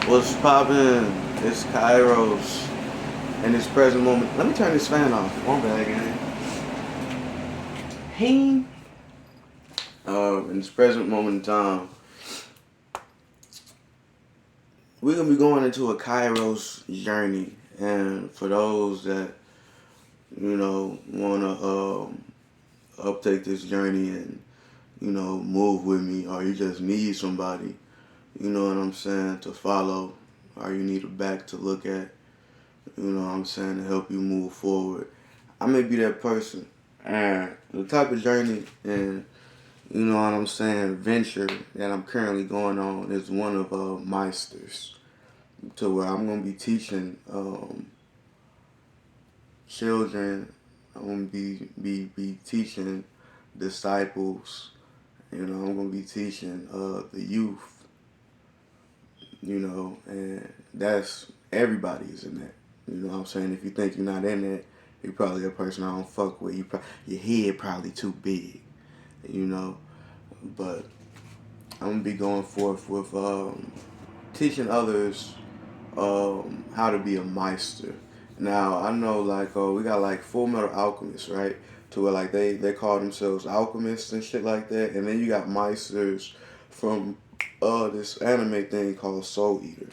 What's poppin'? It's Kairos. In this present moment, let me turn this fan off. One bad game. Hey. In this present moment in time, we're gonna be going into a Kairos journey, and for those that wanna uptake this journey and move with me, or you just need somebody, you know what I'm saying, to follow, or you need a back to look at, you know what I'm saying, to help you move forward. I may be that person. And the type of journey and what I'm saying, venture that I'm currently going on is one of Meistersz, to where I'm gonna be teaching children. I'm gonna be teaching disciples. I'm gonna be teaching the youth. And that's everybody is in that. You know what I'm saying? If you think you're not in that, you're probably a person I don't fuck with. Your head probably too big. You know, but I'm gonna be going forth with teaching others how to be a Meister. Now I know we got like Full Metal Alchemists, right? To where like they call themselves alchemists and shit like that, and then you got Meisters from this anime thing called Soul Eater,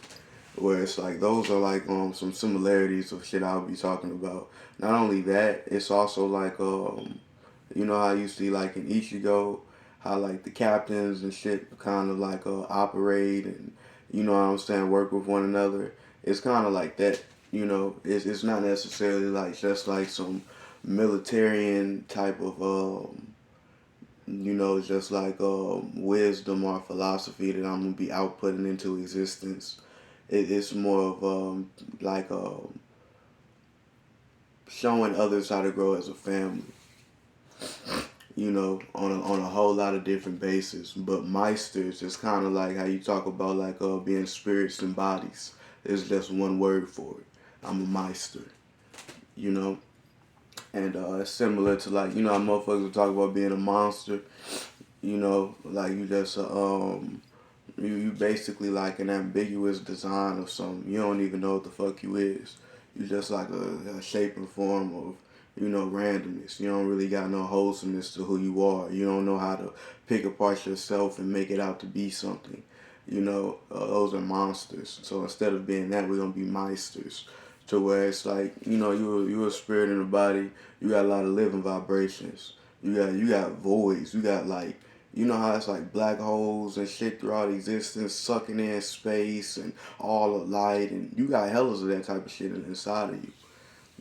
where it's like those are like some similarities of shit I'll be talking about. Not only that, it's also like how you see like in Ichigo, how like the captains and shit kind of like operate and what I'm saying, work with one another. It's kind of like that. It's not necessarily like just like some militarian type of just like wisdom or philosophy that I'm gonna be outputting into existence. It's more of like showing others how to grow as a family. On a whole lot of different bases. But Meisters is kind of like how you talk about like being spirits and bodies. There's just one word for it. I'm a Meister. You know, and it's similar to like how motherfuckers will talk about being a monster. Like you just you basically like an ambiguous design of something. You don't even know what the fuck you is. You just like a shape and form of randomness. You don't really got no wholesomeness to who you are. You don't know how to pick apart yourself and make it out to be something. Those are monsters. So instead of being that, we're gonna be Meisters. To where it's like you're a spirit in a body. You got a lot of living vibrations. You got voids. You got like how it's like black holes and shit throughout existence, sucking in space and all the light, and you got hellas of that type of shit inside of you.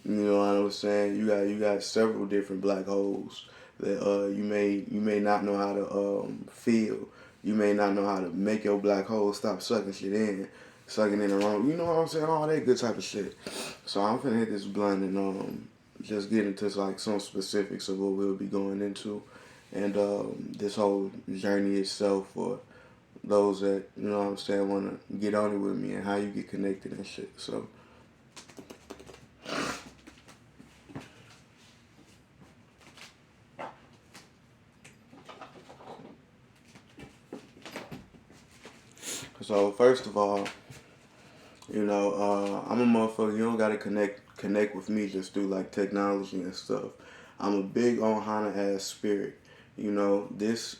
You know what I'm saying? You got several different black holes that you may not know how to feel. You may not know how to make your black hole stop sucking shit in, sucking in the wrong. You know what I'm saying? All that good type of shit. So I'm finna hit this blunt and just get into like some specifics of what we'll be going into, and this whole journey itself for those that what I'm saying want to get on it with me and how you get connected and shit. So. So first of all, I'm a motherfucker. You don't gotta connect with me just through like technology and stuff. I'm a big on Hana ass spirit. This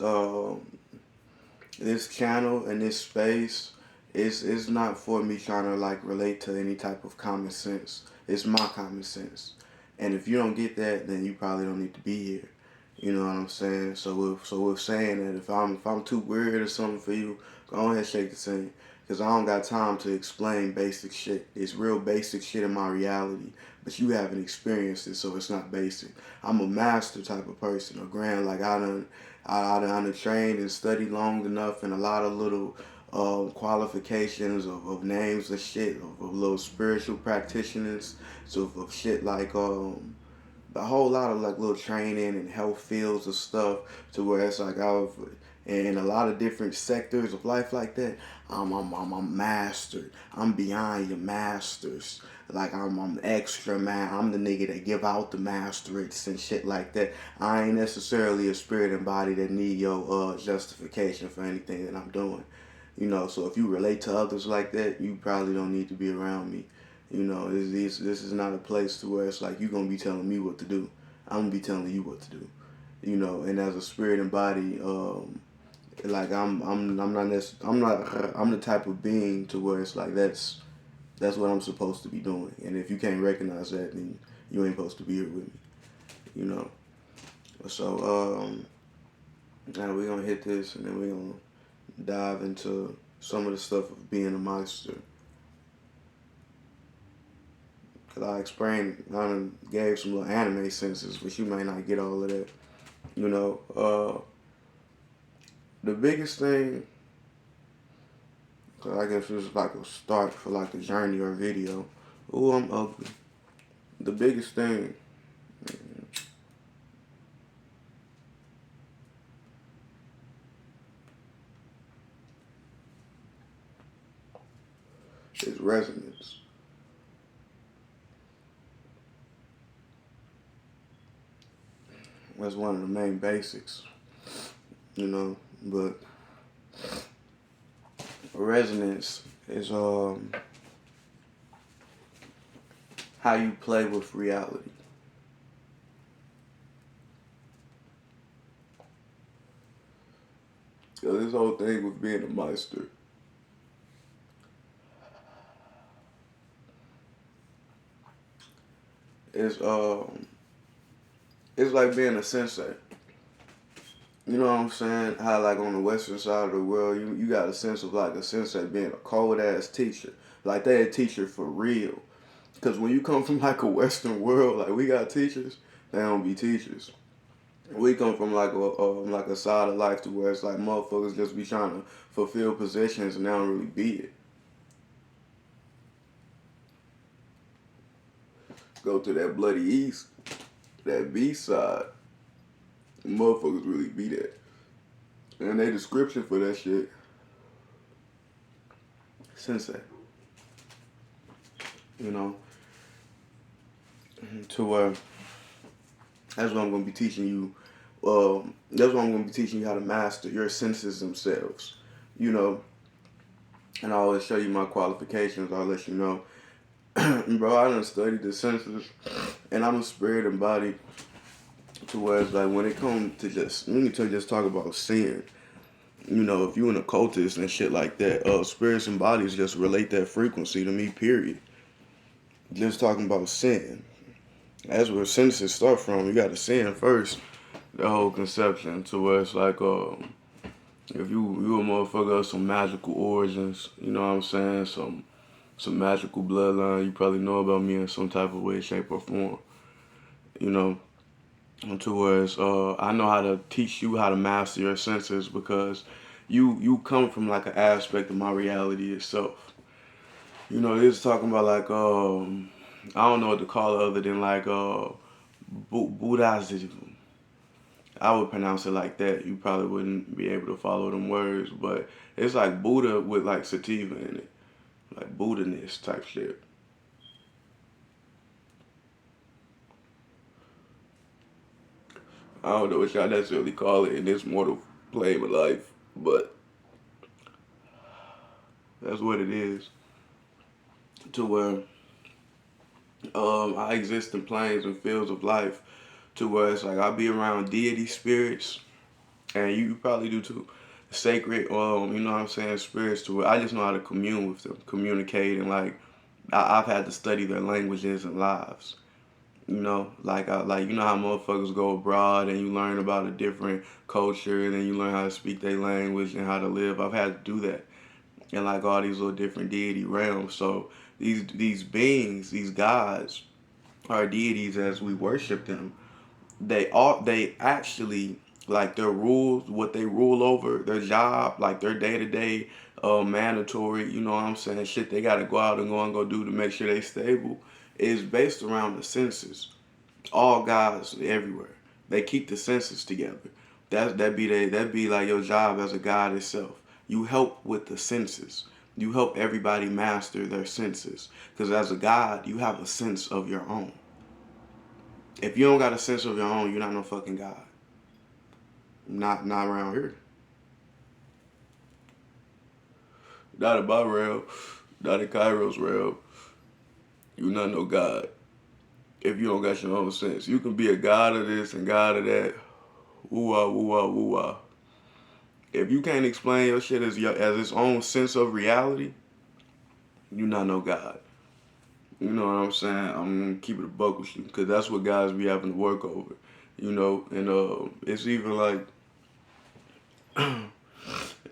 channel and this space is not for me trying to like relate to any type of common sense. It's my common sense. And if you don't get that, then you probably don't need to be here. You know what I'm saying? So we're saying that if I'm too weird or something for you, go ahead shake the thing. Cause I don't got time to explain basic shit. It's real basic shit in my reality, but you haven't experienced it, so it's not basic. I'm a master type of person, a grand like I done trained and studied long enough, and a lot of little qualifications of names and shit of little spiritual practitioners, so of shit like a whole lot of like little training and health fields of stuff to where it's like I've in a lot of different sectors of life like that. I'm mastered. I'm beyond your masters. Like I'm extra man. I'm the nigga that give out the masteries and shit like that. I ain't necessarily a spirit and body that need your justification for anything that I'm doing. You know, so if you relate to others like that, you probably don't need to be around me. You know, this is not a place to where it's like you're gonna be telling me what to do. I'm gonna be telling you what to do. You know, and as a spirit and body, like I'm the type of being to where it's like that's what I'm supposed to be doing. And if you can't recognize that, then you ain't supposed to be here with me. You know. So now we're gonna hit this, and then we're gonna dive into some of the stuff of being a Meister. Cause I explained, I gave some little anime senses, but you may not get all of that. You know, the biggest thing, cause I guess this is like a start for like a journey or video. Ooh, I'm ugly. The biggest thing is resonance. That's one of the main basics, you know. But resonance is how you play with reality. So this whole thing with being a Meister is it's like being a sensei. You know what I'm saying? How like on the western side of the world, you got a sense of like a sensei being a cold ass teacher. Like they a teacher for real. Cause when you come from like a western world, like we got teachers, they don't be teachers. We come from like a side of life to where it's like motherfuckers just be trying to fulfill positions and they don't really be it. Go to that bloody east, that B side, motherfuckers really be that. And their description for that shit, sensei. You know, to where that's what I'm gonna be teaching you. That's what I'm gonna be teaching you how to master your senses themselves. You know, and I always show you my qualifications. I'll let you know, bro. I done studied the senses, and I'm a spirit and body. To where it's like when it comes to just we need to just talk about sin. You know, if you an occultist and shit like that, spirits and bodies just relate that frequency to me. Period. Just talking about sin. That's where senses start from. You got to sin first. The whole conception to where it's like, if you a motherfucker of some magical origins, you know what I'm saying? Some magical bloodline. You probably know about me in some type of way, shape, or form. You know, to where it's, I know how to teach you how to master your senses because you come from like an aspect of my reality itself. You know, it's talking about like I don't know what to call it other than like Buddhism. I would pronounce it like that. You probably wouldn't be able to follow them words, but it's like Buddha with like sativa in it, like Buddha-ness type shit. I don't know what y'all necessarily call it in this mortal plane of life, but that's what it is. To where I exist in planes and fields of life, to where it's like I be around deity spirits, and you probably do too. Sacred, you know what I'm saying, spirits to where I just know how to commune with them, communicate, and like I've had to study their languages and lives. You know, like you know how motherfuckers go abroad and you learn about a different culture and then you learn how to speak their language and how to live. I've had to do that in like all these little different deity realms. So these beings, these gods, are deities as we worship them. They actually like their rules, what they rule over, their job, like their day to day mandatory, you know what I'm saying, shit they gotta go out and go do to make sure they stable is based around the senses. All gods everywhere. They keep the senses together. That be like your job as a god itself. You help with the senses. You help everybody master their senses. Because as a god, you have a sense of your own. If you don't got a sense of your own, you're not no fucking god. Not around here. not in my realm, not in Kairos's realm. You not no God if you don't got your own sense. You can be a God of this and God of that. Woo-wah, woo-wah, woo-wah. If you can't explain your shit as its own sense of reality, you not no God. You know what I'm saying? I'm gonna keep it a buck with you, because that's what guys be having to work over. You know, and it's even like and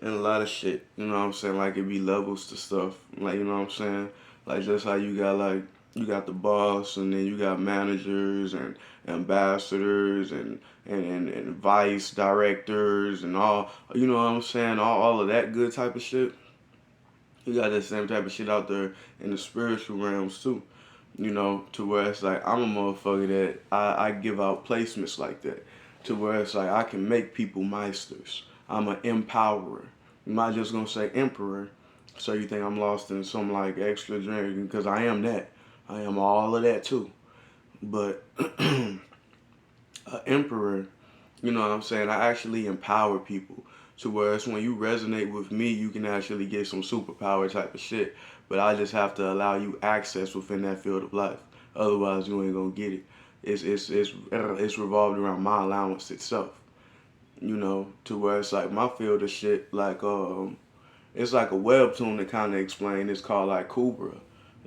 a lot of shit. You know what I'm saying? Like it be levels to stuff. Like, you know what I'm saying? Like just how you got like you got the boss, and then you got managers and ambassadors and vice directors and all, you know what I'm saying, all of that good type of shit. You got that same type of shit out there in the spiritual realms too. You know, to where it's like I'm a motherfucker that I give out placements like that. To where it's like I can make people meisters. I'm an empowerer. I'm not just gonna say emperor, so you think I'm lost in some like extra drink, because I am that. I am all of that too. But an emperor, you know what I'm saying, I actually empower people. To where it's when you resonate with me, you can actually get some superpower type of shit. But I just have to allow you access within that field of life. Otherwise, you ain't gonna get it. It's revolved around my allowance itself. You know, to where it's like my field of shit, like it's like a webtoon to kind of explain. It's called like Kubra,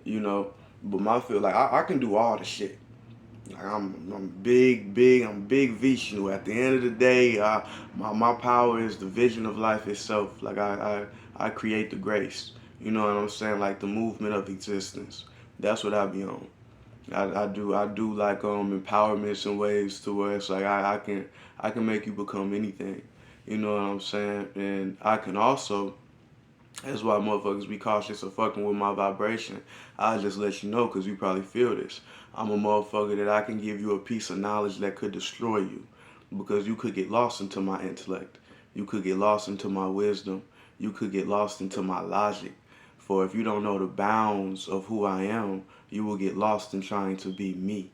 you know. But my field, like I can do all the shit. Like I'm big Vishnu. At the end of the day, my power is the vision of life itself. Like I create the grace. You know what I'm saying? Like the movement of existence. That's what I be on. I do like empowerments in ways to where it's like I can make you become anything. You know what I'm saying? And I can also, that's why motherfuckers be cautious of fucking with my vibration. I just let you know because you probably feel this. I'm a motherfucker that I can give you a piece of knowledge that could destroy you, because you could get lost into my intellect. You could get lost into my wisdom. You could get lost into my logic. For if you don't know the bounds of who I am, you will get lost in trying to be me.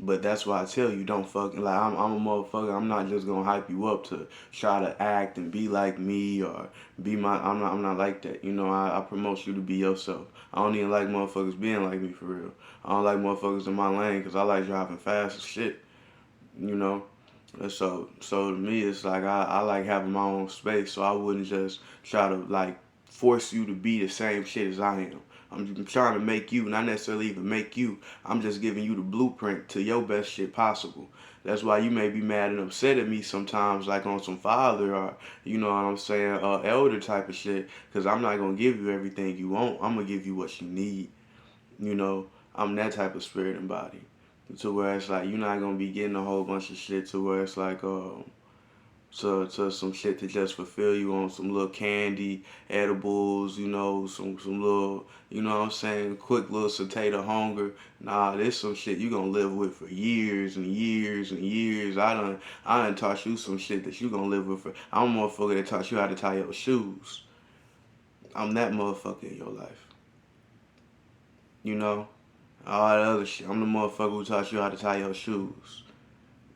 But that's why I tell you, don't fucking, like, I'm a motherfucker. I'm not just gonna hype you up to try to act and be like me or be my. I'm not like that. You know, I promote you to be yourself. I don't even like motherfuckers being like me for real. I don't like motherfuckers in my lane because I like driving fast as shit. You know, and so to me it's like I like having my own space. So I wouldn't just try to like force you to be the same shit as I am. I'm trying to make you, not necessarily even make you. I'm just giving you the blueprint to your best shit possible. That's why you may be mad and upset at me sometimes, like on some father or, you know what I'm saying, elder type of shit. Because I'm not going to give you everything you want. I'm going to give you what you need. You know, I'm that type of spirit and body. To where it's like, you're not going to be getting a whole bunch of shit to where it's like, to some shit to just fulfill you on some little candy, edibles, you know, some little, you know what I'm saying, quick little satiate of hunger. Nah, this some shit you gonna live with for years and years and years. I done taught you some shit that you gonna live with for. I'm a motherfucker that taught you how to tie your shoes. I'm that motherfucker in your life. You know? All that other shit. I'm the motherfucker who taught you how to tie your shoes.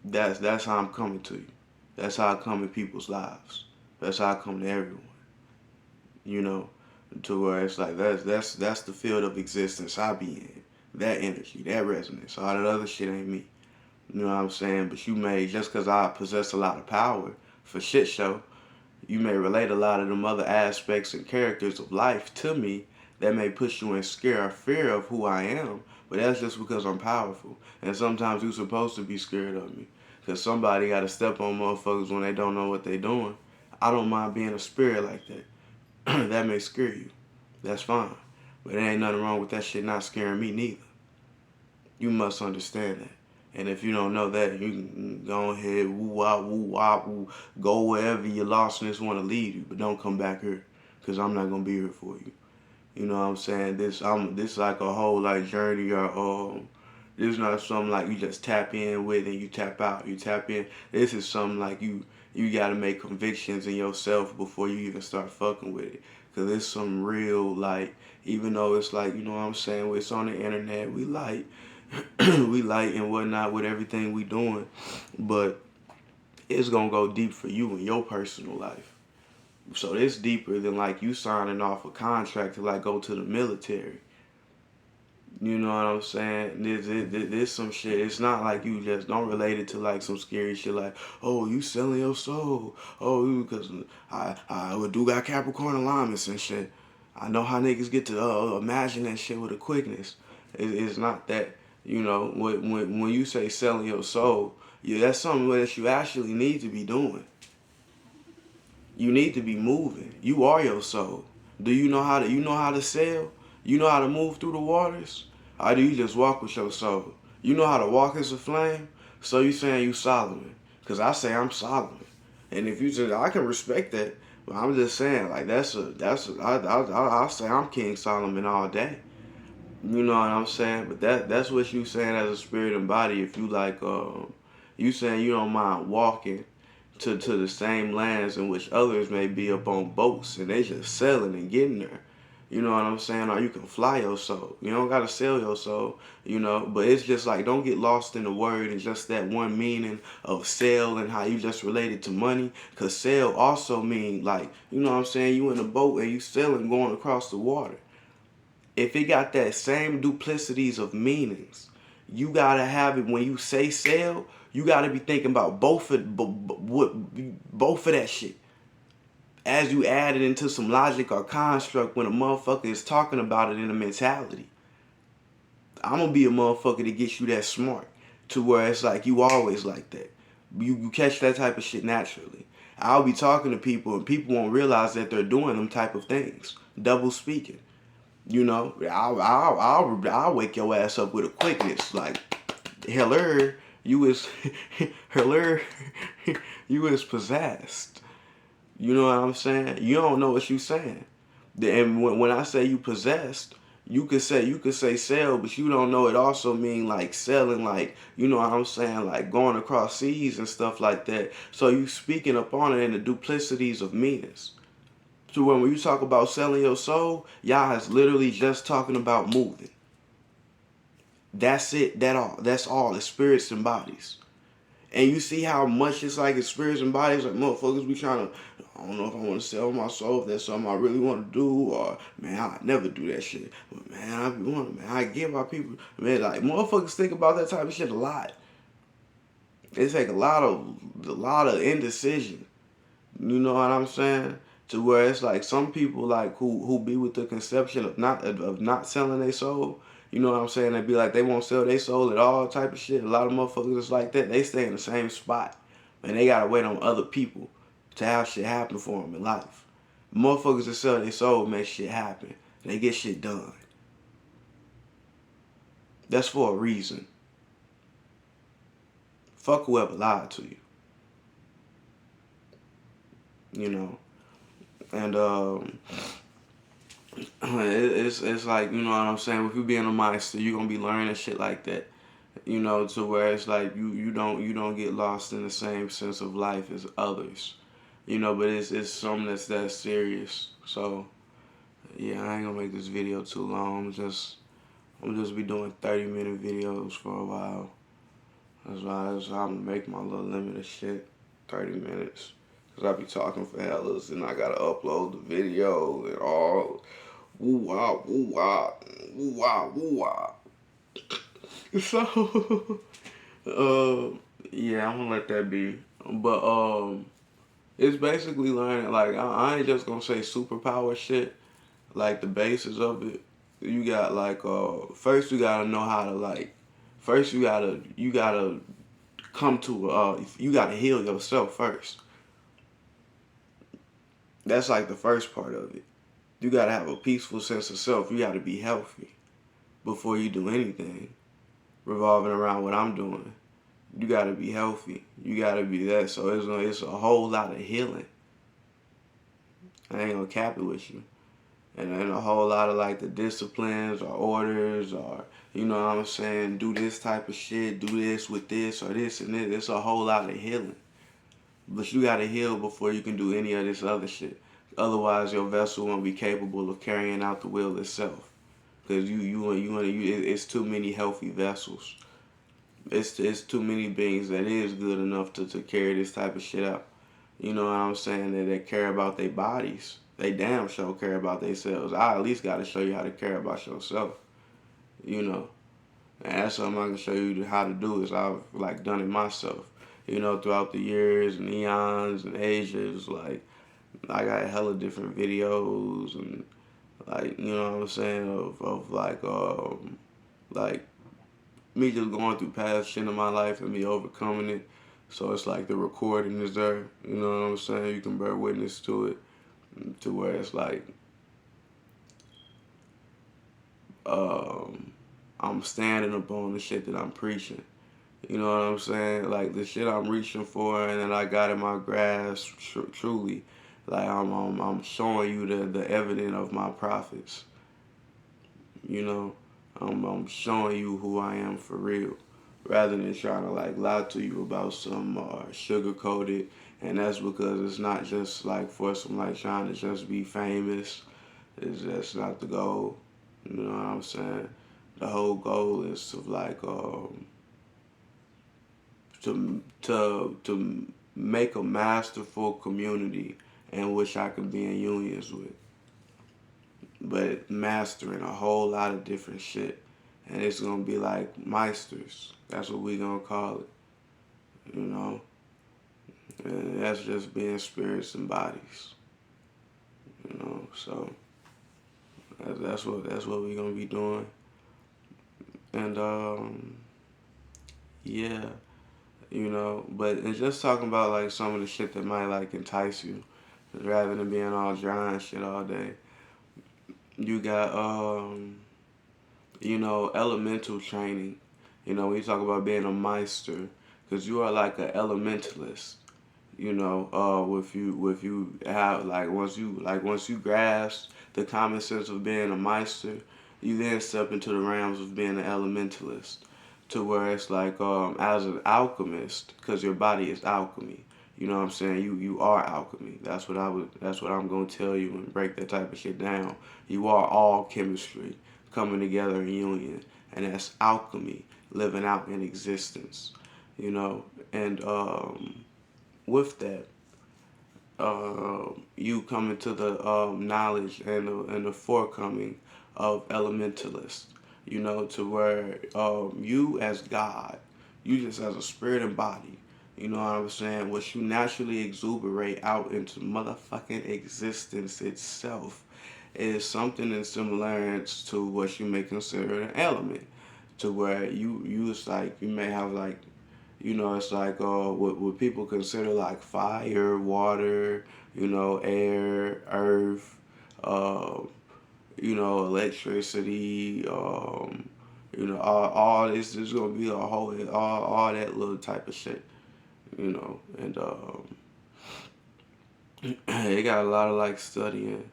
That's how I'm coming to you. That's how I come in people's lives. That's how I come to everyone. You know, to where it's like that's the field of existence I be in. That energy, that resonance. All that other shit ain't me. You know what I'm saying? But you may, just because I possess a lot of power for shit show, you may relate a lot of them other aspects and characters of life to me that may put you in scare or fear of who I am. But that's just because I'm powerful. And sometimes you're supposed to be scared of me. Because somebody got to step on motherfuckers when they don't know what they doing. I don't mind being a spirit like that. That may scare you. That's fine. But there ain't nothing wrong with that shit not scaring me neither. You must understand that. And if you don't know that, you can go ahead, woo wop, woo, go wherever your lostness want to lead you, but don't come back here, cause I'm not gonna be here for you. You know what I'm saying? This like a whole like journey, or this is not something like you just tap in with and you tap out. You tap in. This is something like you gotta make convictions in yourself before you even start fucking with it. Cause it's some real, like, even though it's like, you know what I'm saying, it's on the internet, we like we light and whatnot with everything we doing, but it's gonna go deep for you in your personal life. So it's deeper than like you signing off a contract to like go to the military. You know what I'm saying? There's some shit. It's not like you just don't relate it to like some scary shit like, oh, you selling your soul. Oh, because I do got Capricorn alignments and shit. I know how niggas get to imagine that shit with a quickness. It's not that, you know, when you say selling your soul, yeah, that's something that you actually need to be doing. You need to be moving. You are your soul. Do you know how to sail? You know how to move through the waters? Or do you just walk with your soul? You know how to walk as a flame? So you saying you Solomon. Cause I say I'm Solomon. And if you just I can respect that, but I'm just saying like I'll say I'm King Solomon all day. You know what I'm saying? But that's what you saying as a spirit and body. If you like you saying you don't mind walking to the same lands in which others may be up on boats and they just sailing and getting there. You know what I'm saying? Or you can fly your soul. You don't gotta sell your soul, you know. But it's just like don't get lost in the word and just that one meaning of sell and how you just relate it to money. Cause sell also mean like, you know what I'm saying, you in a boat and you sailing going across the water. If it got that same duplicities of meanings, you gotta have it when you say sell. You gotta be thinking about both of that shit. As you add it into some logic or construct when a motherfucker is talking about it in a mentality. I'm gonna be a motherfucker that gets you that smart to where it's like you always like that. You catch that type of shit naturally. I'll be talking to people and people won't realize that they're doing them type of things. Double speaking. You know, I'll wake your ass up with a quickness. Like, heller, you is, heller, you is possessed. You know what I'm saying? You don't know what you saying. And when I say you possessed, you could say sell, but you don't know it also mean like selling, like, you know what I'm saying, like going across seas and stuff like that. So you speaking upon it in the duplicities of meanings. So when you talk about selling your soul, y'all is literally just talking about moving. That's it. That's all. It's spirits and bodies. And you see how much it's like it's spirits and bodies. Like motherfuckers be trying to. I don't know if I want to sell my soul. If that's something I really want to do, or man, I never do that shit. But man, I be wanting. Man, I get my people. Man, like motherfuckers think about that type of shit a lot. It take a lot of indecision. You know what I'm saying? To where it's like some people like who be with the conception of not selling their soul. You know what I'm saying? They be like they won't sell their soul at all type of shit. A lot of motherfuckers is like that. They stay in the same spot. And they gotta wait on other people to have shit happen for them in life. Motherfuckers that sell their soul make shit happen. They get shit done. That's for a reason. Fuck whoever lied to you. You know? And it's like, you know what I'm saying, if you being a Meistersz, you're gonna be learning shit like that, you know, to where it's like you don't get lost in the same sense of life as others, you know. But it's something that's that serious. So yeah, I ain't gonna make this video too long. I'm just be doing 30-minute videos for a while. That's why I'm gonna make my little limit of shit 30 minutes. Cause I be talking for hellas and I gotta upload the video and all. Woo wah, woo wah, woo wah, woo wah. So, yeah, I'm gonna let that be. But it's basically learning. Like I ain't just gonna say superpower shit. Like the basis of it, you got like first you gotta know how to like. First you gotta come to you gotta heal yourself first. That's like the first part of it. You gotta have a peaceful sense of self. You gotta be healthy before you do anything revolving around what I'm doing. You gotta be healthy. You gotta be that. So it's a whole lot of healing. I ain't gonna cap it with you. And then a whole lot of like the disciplines or orders or, you know what I'm saying, do this type of shit, do this with this or this and this. It's a whole lot of healing. But you gotta heal before you can do any of this other shit. Otherwise, your vessel won't be capable of carrying out the will itself. Cause it's too many healthy vessels. It's too many beings that is good enough to carry this type of shit out. You know what I'm saying? That they care about their bodies. They damn sure care about themselves. I at least got to show you how to care about yourself. You know, and that's something I can show you how to do. Is I've like done it myself. You know, throughout the years and eons and ages, like I got hella different videos and like you know what I'm saying of like me just going through past shit in my life and me overcoming it. So it's like the recording is there. You know what I'm saying? You can bear witness to it, to where it's like um, I'm standing upon the shit that I'm preaching. You know what I'm saying? Like the shit I'm reaching for and that I got in my grasp truly. Like I'm showing you the evidence of my prophets. You know, I'm showing you who I am for real, rather than trying to like lie to you about some sugar coated. And that's because it's not just like for some like trying to just be famous. That's not the goal. You know what I'm saying? The whole goal is to like to make a masterful community in which I can be in unions with, but mastering a whole lot of different shit. And it's gonna be like Meistersz. That's what we gonna call it. You know? And that's just being spirits and bodies. You know, so that's what we gonna be doing. And yeah, you know, but it's just talking about like some of the shit that might like entice you, rather than being all dry and shit all day. You got you know, elemental training. You know, when you talk about being a Meister, because you are like an elementalist. You know, with you have like once you grasp the common sense of being a Meister, you then step into the realms of being an elementalist, to where it's like as an alchemist, because your body is alchemy. You know what I'm saying? You are alchemy. That's what I'm gonna tell you and break that type of shit down. You are all chemistry coming together in union, and that's alchemy living out in existence. You know, and with that, you come into the knowledge and the forecoming of elementalists. You know, to where you as God, you just as a spirit and body. You know what I'm saying? What you naturally exuberate out into motherfucking existence itself is something in similarities to what you may consider an element. To where you it's like you may have like you know, it's like what people consider like fire, water, you know, air, earth, uh, you know, electricity, you know, all this is gonna be a whole all that little type of shit, you know, and it got a lot of like studying.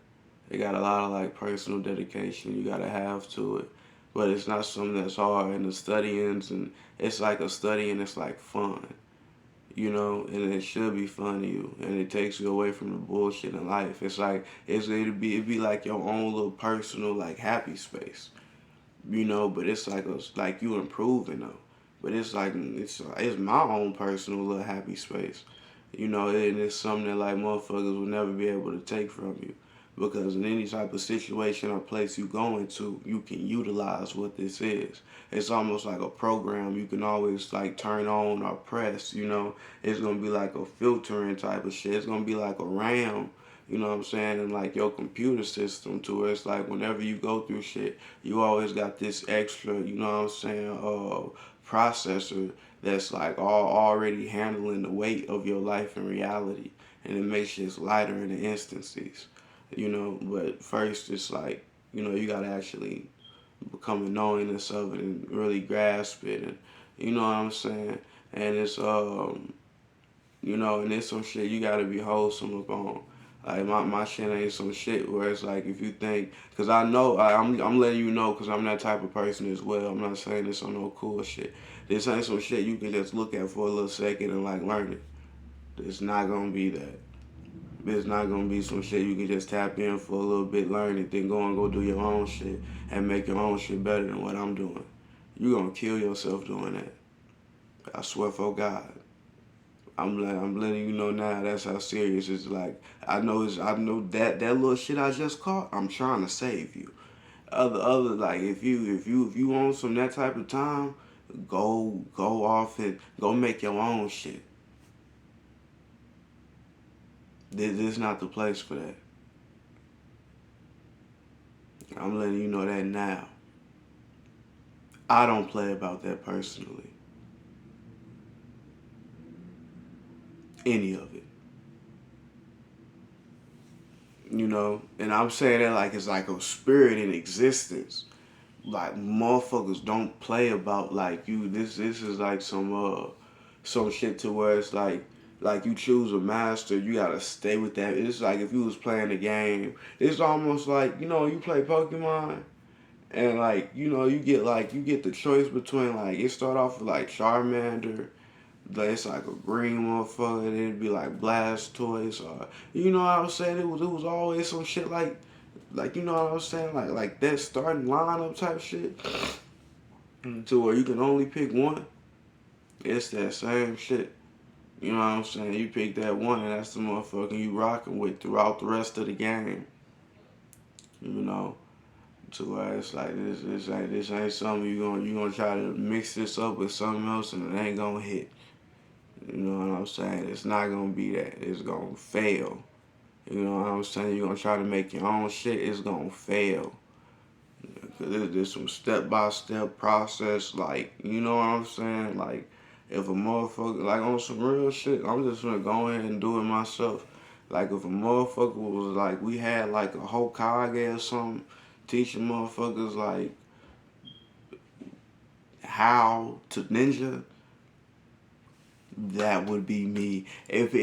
It got a lot of like personal dedication you gotta have to it. But it's not something that's hard and the studying's and it's like a study and it's like fun. You know, and it should be fun to you and it takes you away from the bullshit in life. It's like it'd be like your own little personal like happy space. You know, but it's like you improving though. But it's like it's my own personal little happy space. You know, and it's something that like motherfuckers will never be able to take from you. Because in any type of situation or place you go into, you can utilize what this is. It's almost like a program you can always like turn on or press, you know. It's gonna be like a filtering type of shit. It's gonna be like a RAM, you know what I'm saying, and like your computer system to where it's like whenever you go through shit, you always got this extra, you know what I'm saying, processor that's like all already handling the weight of your life and reality, and it makes shit lighter in the instances, you know. But first, it's like you know you gotta actually become a knowingness of it and really grasp it, and you know what I'm saying. And it's you know, and it's some shit you gotta be wholesome upon. Like my shit ain't some shit where it's like if you think, cause I know I'm letting you know, cause I'm that type of person as well. I'm not saying this on no cool shit. This ain't some shit you can just look at for a little second and like learn it. It's not gonna be that. It's not gonna be some shit you can just tap in for a little bit, learn it, then go do your own shit and make your own shit better than what I'm doing. You gonna kill yourself doing that. I swear for God. I'm letting you know now. That's how serious it's like. I know that little shit I just caught. I'm trying to save you. Other like if you want some that type of time, go off and go make your own shit. This is not the place for that. I'm letting you know that now. I don't play about that personally. Any of it. You know? And I'm saying that like it's like a spirit in existence. Like motherfuckers don't play about like you. This is like some shit to where it's like you choose a master, you gotta stay with that. It's like if you was playing a game. It's almost like, you play Pokemon and like, you get the choice between like it start off with like Charmander. It's like a green motherfucker, and it'd be like Blastoise, or what I was saying. It was always some shit like you know what I'm saying, like that starting lineup type shit, to where you can only pick one. It's that same shit. You know what I'm saying? You pick that one, and that's the motherfucker you rocking with throughout the rest of the game. You know, to where it's like this ain't something you gonna try to mix this up with something else, and it ain't gonna hit. You know what I'm saying? It's not gonna be that. It's gonna fail. You know what I'm saying? You're gonna try to make your own shit. It's gonna fail. Cause there's some step by step process. Like, you know what I'm saying? Like, if a motherfucker, like on some real shit, I'm just gonna go ahead and do it myself. Like, if a motherfucker was like, we had like a Hokage or something, teaching motherfuckers like how to ninja, that would be me. If